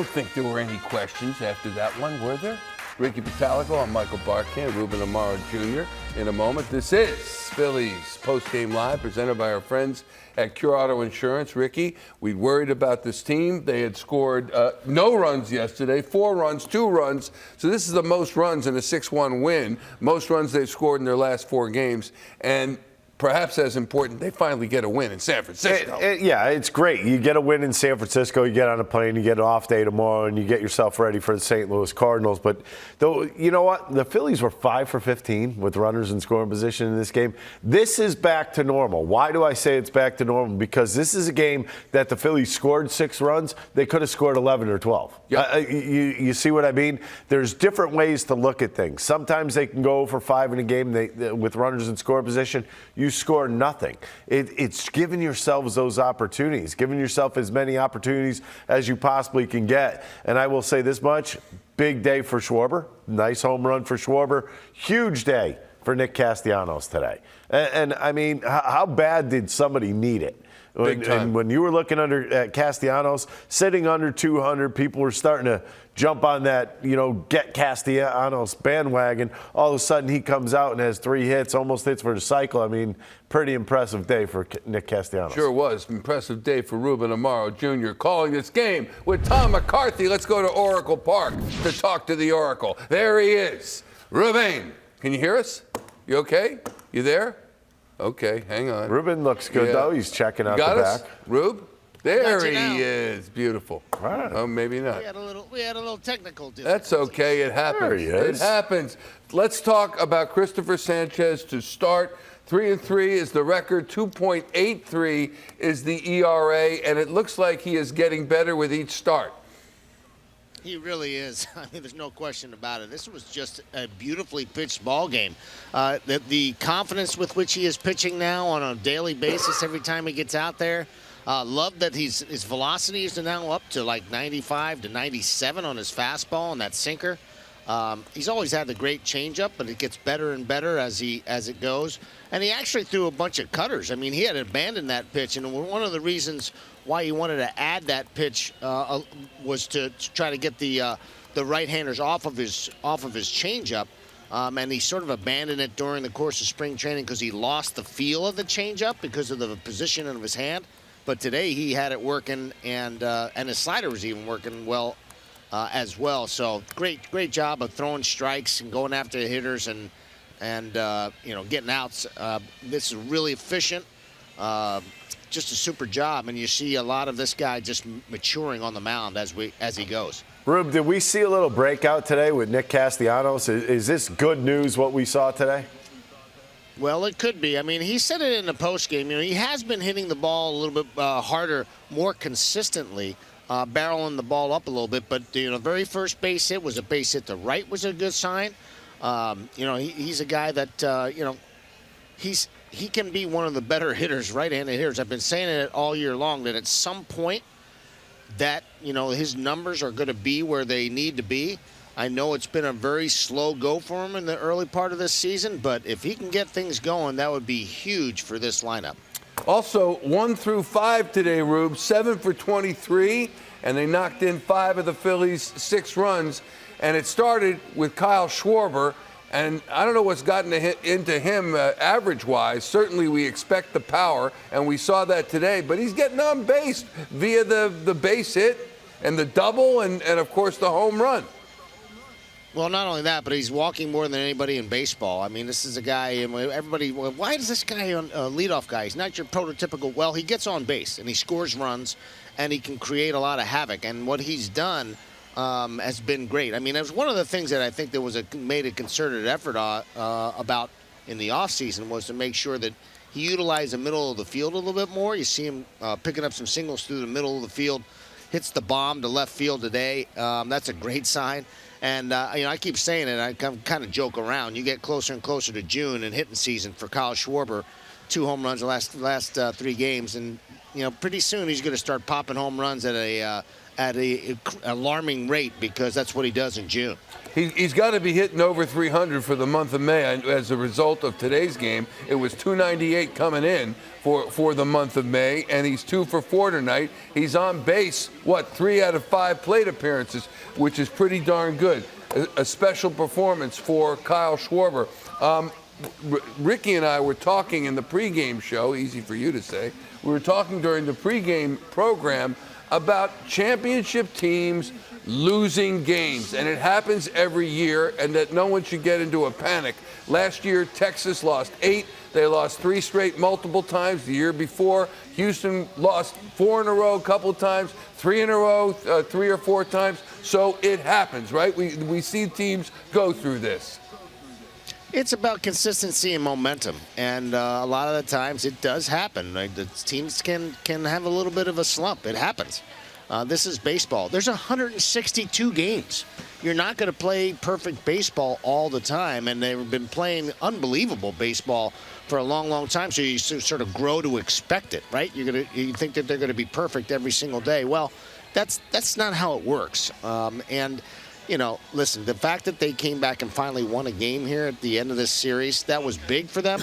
don't think there were any questions after that one, were there? Ricky Pitalico, I'm Michael Barkan, Ruben Amaro Jr. In a moment, this is Phillies Postgame Live, presented by our friends at Cure Auto Insurance. Ricky, we worried about this team. They had scored no runs yesterday, 4 runs, 2 runs. So this is the most runs in a 6-1 win, most runs they've scored in their last 4 games. And perhaps as important, they finally get a win in San Francisco. Yeah, it's great. You get a win in San Francisco, you get on a plane, you get an off day tomorrow, and you get yourself ready for the St. Louis Cardinals. But though, you know what? The Phillies were 5 for 15 with runners in scoring position in this game. This is back to normal. Why do I say it's back to normal? Because this is a game that the Phillies scored 6 runs. They could have scored 11 or 12. Yep. You see what I mean? There's different ways to look at things. Sometimes they can go for 5 in a game with runners in scoring position. You score nothing. It's giving yourselves those opportunities, giving yourself as many opportunities as you possibly can get. And I will say this much, big day for Schwarber. Nice home run for Schwarber. Huge day for Nick Castellanos today. And I mean, how bad did somebody need it? When you were looking at Castellanos, sitting under 200, people were starting to jump on that, get Castellanos bandwagon. All of a sudden, he comes out and has 3 hits, almost hits for the cycle. I mean, pretty impressive day for Nick Castellanos. Sure was. Impressive day for Ruben Amaro Jr. calling this game with Tom McCarthy. Let's go to Oracle Park to talk to the Oracle. There he is. Ruben, can you hear us? You okay? You there? Okay, hang on. Ruben looks good, though. He's checking out the back. Rube? There he is. Beautiful. Right. Oh, maybe not. We had a little technical difficulty. That's okay. It happens. There he is. It happens. Let's talk about Cristopher Sánchez to start. 3-3 is the record. 2.83 is the ERA, and it looks like he is getting better with each start. He really is. I mean, there's no question about it. This was just a beautifully pitched ball game. The confidence with which he is pitching now on a daily basis every time he gets out there. Love that his velocity is now up to like 95 to 97 on his fastball and that sinker. He's always had the great changeup, but it gets better and better as it goes. And he actually threw a bunch of cutters. I mean, he had abandoned that pitch, and one of the reasons why he wanted to add that pitch was to try to get the right-handers off of his changeup. And he sort of abandoned it during the course of spring training because he lost the feel of the changeup because of the position of his hand. But today he had it working, and his slider was even working well as well. So great job of throwing strikes and going after the hitters and getting outs. This is really efficient. Just a super job, and you see a lot of this guy just maturing on the mound as he goes. Rube, did we see a little breakout today with Nick Castellanos? Is this good news, what we saw today? Well, it could be. I mean, he said it in the postgame. He has been hitting the ball a little bit harder, more consistently, barreling the ball up a little bit. But the very first base hit was a base hit to right, was a good sign. He's a guy that he can be one of the better hitters, right-handed hitters. I've been saying it all year long that at some point that, his numbers are going to be where they need to be. I know it's been a very slow go for him in the early part of this season, but if he can get things going, that would be huge for this lineup. Also, 1 through 5 today, Rube, 7 for 23, and they knocked in 5 of the Phillies' 6 runs. And it started with Kyle Schwarber, and I don't know what's gotten into him average-wise. Certainly we expect the power, and we saw that today. But he's getting on base via the base hit and the double and, of course, the home run. Well, not only that, but he's walking more than anybody in baseball. I mean, this is a guy, everybody, why is this guy a leadoff guy? He's not your prototypical, well, he gets on base, and he scores runs, and he can create a lot of havoc. And what he's done has been great. I mean, it was one of the things that I think there was made a concerted effort about in the offseason was to make sure that he utilized the middle of the field a little bit more. You see him picking up some singles through the middle of the field, hits the bomb to left field today. That's a great sign. And, I keep saying it. I kind of joke around. You get closer and closer to June and hitting season for Kyle Schwarber. 2 home runs the last 3 games. And, pretty soon he's going to start popping home runs at at a alarming rate, because that's what he does in June. He's got to be hitting over 300 for the month of May. As a result of today's game, it was 298 coming in for the month of May, and he's 2 for 4 tonight. He's on base, 3 out of 5 plate appearances, which is pretty darn good. A special performance for Kyle Schwarber. Ricky and I were talking in the pregame show, easy for you to say, we were talking during the pregame program about championship teams losing games, and it happens every year, and that no one should get into a panic. Last year, Texas lost 8. They lost 3 straight multiple times. The year before, Houston lost 4 in a row a couple times, 3 in a row 3 or 4 times. So it happens, right? We see teams go through this. It's about consistency and momentum, and a lot of the times it does happen. Right? The teams can have a little bit of a slump. It happens. This is baseball. There's 162 games. You're not going to play perfect baseball all the time, and they've been playing unbelievable baseball for a long, long time. So you sort of grow to expect it, right? You think that they're going to be perfect every single day. Well, that's not how it works. And you know, listen, the fact that they came back and finally won a game here at the end of this series, that was big for them.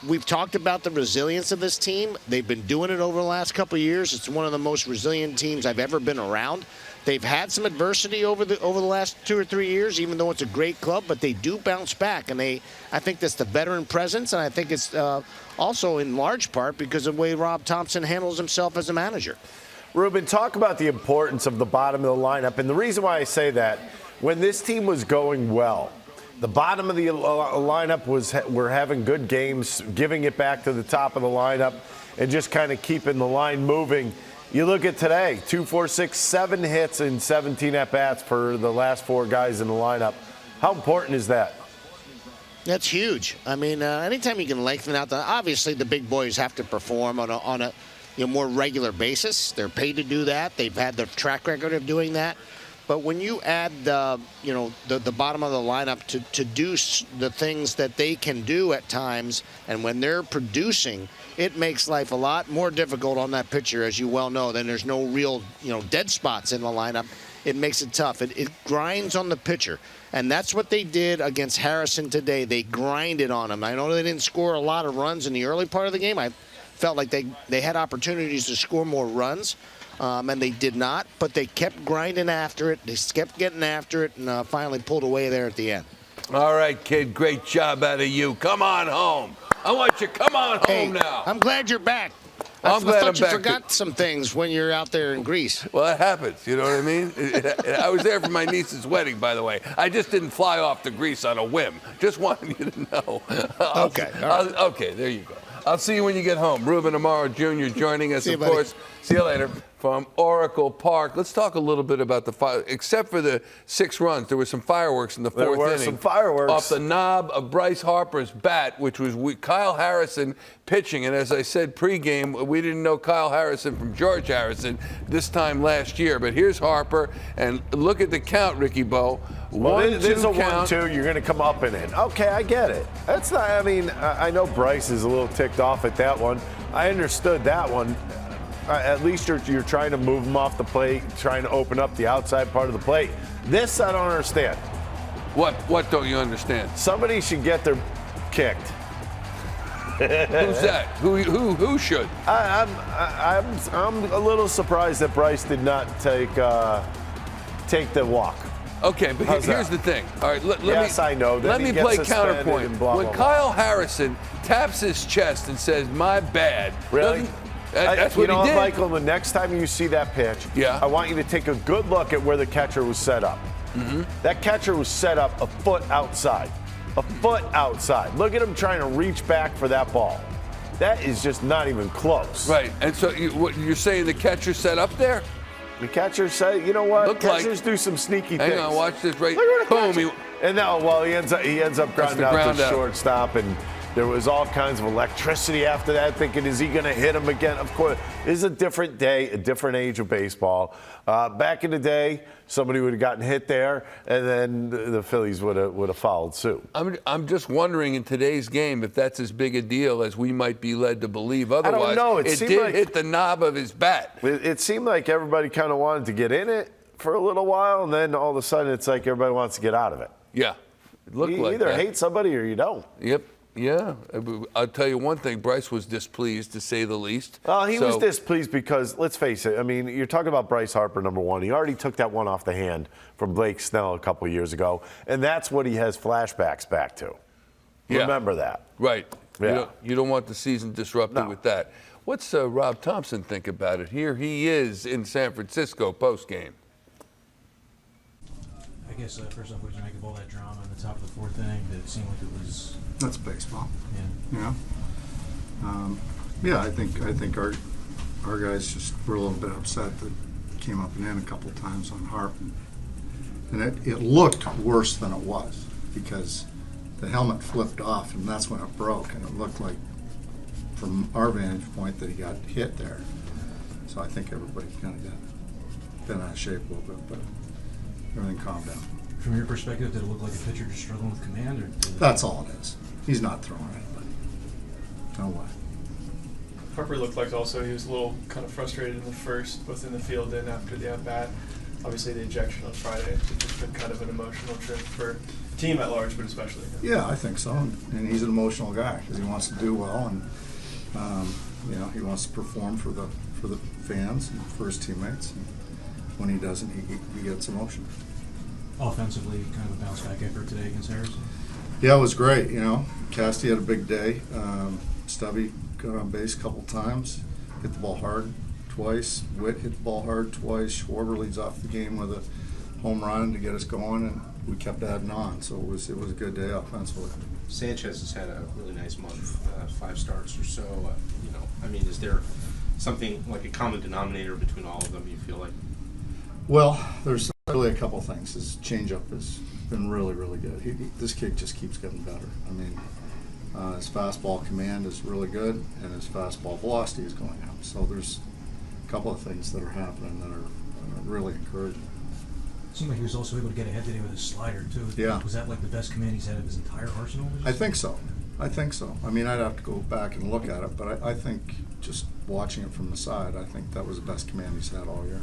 We've talked about the resilience of this team. They've been doing it over the last couple of years. It's one of the most resilient teams I've ever been around. They've had some adversity over the last 2 or 3 years, even though it's a great club, but they do bounce back. And I think that's the veteran presence, and I think it's also in large part because of the way Rob Thomson handles himself as a manager. Ruben, talk about the importance of the bottom of the lineup. And the reason why I say that, when this team was going well, the bottom of the lineup were having good games, giving it back to the top of the lineup, and just kind of keeping the line moving. You look at today, 2, 4, 6, 7 hits and 17 at-bats for the last 4 guys in the lineup. How important is that? That's huge. I mean, anytime you can lengthen out obviously the big boys have to perform on a more regular basis. They're paid to do that. They've had the track record of doing that. But when you add the bottom of the lineup to do the things that they can do at times, and when they're producing, it makes life a lot more difficult on that pitcher, as you well know. Then there's no real dead spots in the lineup. It makes it tough. It grinds on the pitcher. And that's what they did against Harrison today. They grinded on him. I know they didn't score a lot of runs in the early part of the game. I felt like they had opportunities to score more runs, and they did not, but they kept grinding after it. They kept getting after it, and finally pulled away there at the end. All right, kid, great job out of you. Come on home. I want you to come on home now. I'm glad you're back. I'm glad I'm you back. Forgot some things when you're out there in Greece. Well, that happens. You know what I mean? I was there for my niece's wedding, by the way. I just didn't fly off to Greece on a whim. Just wanted you to know. Okay. Okay, there you go. I'll see you when you get home. Ruben Amaro Jr. joining us, of course. See you later from Oracle Park. Let's talk a little bit about except for the 6 runs, there were some fireworks in the 4th inning. There were some fireworks. Off the knob of Bryce Harper's bat, which was Kyle Harrison pitching. And as I said pregame, we didn't know Kyle Harrison from George Harrison this time last year. But here's Harper, and look at the count, Ricky Bo. Well, this is a count. 1-2. You're going to come up in it. Okay, I get it. That's not. I mean, I know Bryce is a little ticked off at that one. I understood that one. At least you're trying to move him off the plate, trying to open up the outside part of the plate. This I don't understand. What don't you understand? Somebody should get their kicked. Who's that? Who should? I'm a little surprised that Bryce did not take the walk. Okay, but here's the thing. All right, let me play counterpoint. When Kyle Harrison taps his chest and says, "My bad," really? That's what he did. Michael, the next time you see that pitch, I want you to take a good look at where the catcher was set up. Mm-hmm. That catcher was set up a foot outside. A foot outside. Look at him trying to reach back for that ball. That is just not even close. Right, and so you're saying the catcher set up there? The catcher said, you know what? Catchers do some sneaky things. Hang on, watch this. Right, boom. And now, he ends up grounding out to shortstop, and There was all kinds of electricity after that, thinking, is he going to hit him again? Of course, it's a different day, a different age of baseball. Back in the day, somebody would have gotten hit there, and then the Phillies would have followed suit. I'm just wondering in today's game if that's as big a deal as we might be led to believe. Otherwise, I don't know. It did hit the knob of his bat. It seemed like everybody kind of wanted to get in it for a little while, and then all of a sudden it's like everybody wants to get out of it. Yeah. It looked You like either that. hate somebody or you don't. Yep. Yeah. I'll tell you one thing. Bryce was displeased, to say the least. Well, he was displeased because, let's face it, I mean, you're talking about Bryce Harper, number one. He already took that one off the hand from Blake Snell a couple years ago, and that's what he has flashbacks back to. Yeah. Remember that. Right. Yeah. You don't want the season disrupted with that. What's Rob Thomson think about it? Here he is in San Francisco postgame. I guess first off, what did you make of all that drama in the top of the fourth inning? Did it seem like it was? That's baseball. Yeah. Yeah, I think our guys just were a little bit upset that it came up and in a couple times on Harp, and it looked worse than it was because the helmet flipped off and that's when it broke, and it looked like from our vantage point that he got hit there. So I think everybody kind of got bent out of shape a little bit, but everything calmed down. From your perspective, did it look like a pitcher just struggling with command, or That's all it is. He's not throwing anybody. No way. Harper looked like also he was a little kind of frustrated in the first, both in the field and after the at-bat. Obviously the ejection on Friday has just been kind of an emotional trip for the team at large, but especially him. Yeah, I think so. And he's an emotional guy because he wants to do well, and he wants to perform for the fans and for his teammates. And when he doesn't, he gets emotional. offensively, kind of a bounce back effort today against Harrison? Yeah, it was great. Casty had a big day. Stubby got on base a couple times, hit the ball hard twice. Witt hit the ball hard twice. Schwarber leads off the game with a home run to get us going, and we kept adding on. So it was a good day offensively. Sanchez has had a really nice month, 5 starts or so. Is there something like a common denominator between all of them, you feel like? Well, there's really a couple things. His changeup has been really, really good. This kid just keeps getting better. His fastball command is really good, and his fastball velocity is going up. So there's a couple of things that are happening that are really encouraging. It seemed like he was also able to get ahead today with his slider, too. Yeah. Was that like the best command he's had of his entire arsenal? I think so. I'd have to go back and look at it, but I think just watching it from the side, I think that was the best command he's had all year.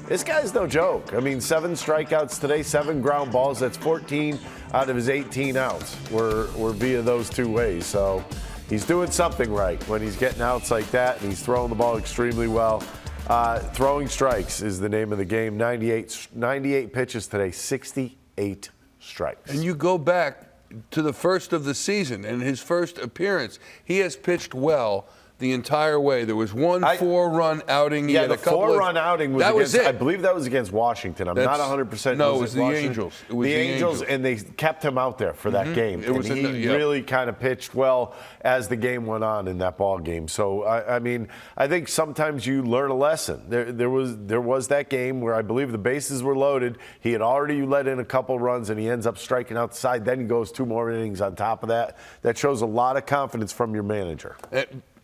This guy's no joke. 7 strikeouts today, 7 ground balls. That's 14 out of his 18 outs were via those 2 ways. So he's doing something right when he's getting outs like that, and he's throwing the ball extremely well. Throwing strikes is the name of the game. 98 pitches today, 68 strikes. And you go back to the first of the season and his first appearance, he has pitched well the entire way. There was one 4-run outing. He had the a couple 4-run outing was that against, was it. I believe that was against Washington. I'm not 100%. No, it was the Angels. It was the Angels, and they kept him out there for that game. It was he really kind of pitched well as the game went on in that ball game. So, I think sometimes you learn a lesson. There was that game where I believe the bases were loaded. He had already let in a couple runs, and he ends up striking out the side. Then he goes 2 more innings on top of that. That shows a lot of confidence from your manager.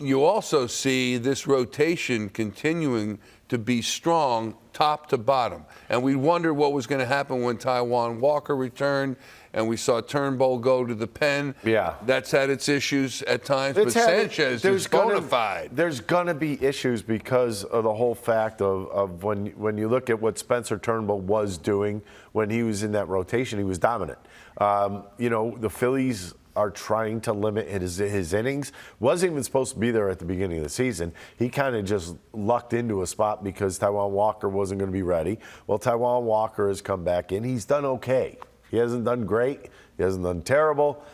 You also see this rotation continuing to be strong top to bottom. And we wondered what was going to happen when Taijuan Walker returned, and we saw Turnbull go to the pen. Yeah. That's had its issues at times, but Sanchez is bona fide. There's going to be issues because of the whole fact of when you look at what Spencer Turnbull was doing when he was in that rotation, he was dominant. The Phillies are trying to limit his innings. Wasn't even supposed to be there at the beginning of the season. He kind of just lucked into a spot because Taijuan Walker wasn't going to be ready. Well, Taijuan Walker has come back in. He's done okay. He hasn't done great. He hasn't done terrible.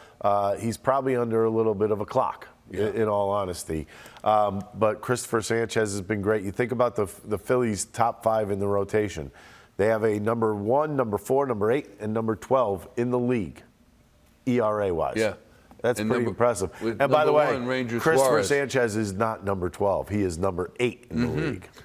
He's probably under a little bit of a clock, in all honesty. But Cristopher Sánchez has been great. You think about the Phillies' top 5 in the rotation. They have a number 1, number 4, number 8, and number 12 in the league. ERA-wise. Yeah. That's pretty impressive. And by the way, Cristopher Sánchez is not number 12. He is number 8 in the league.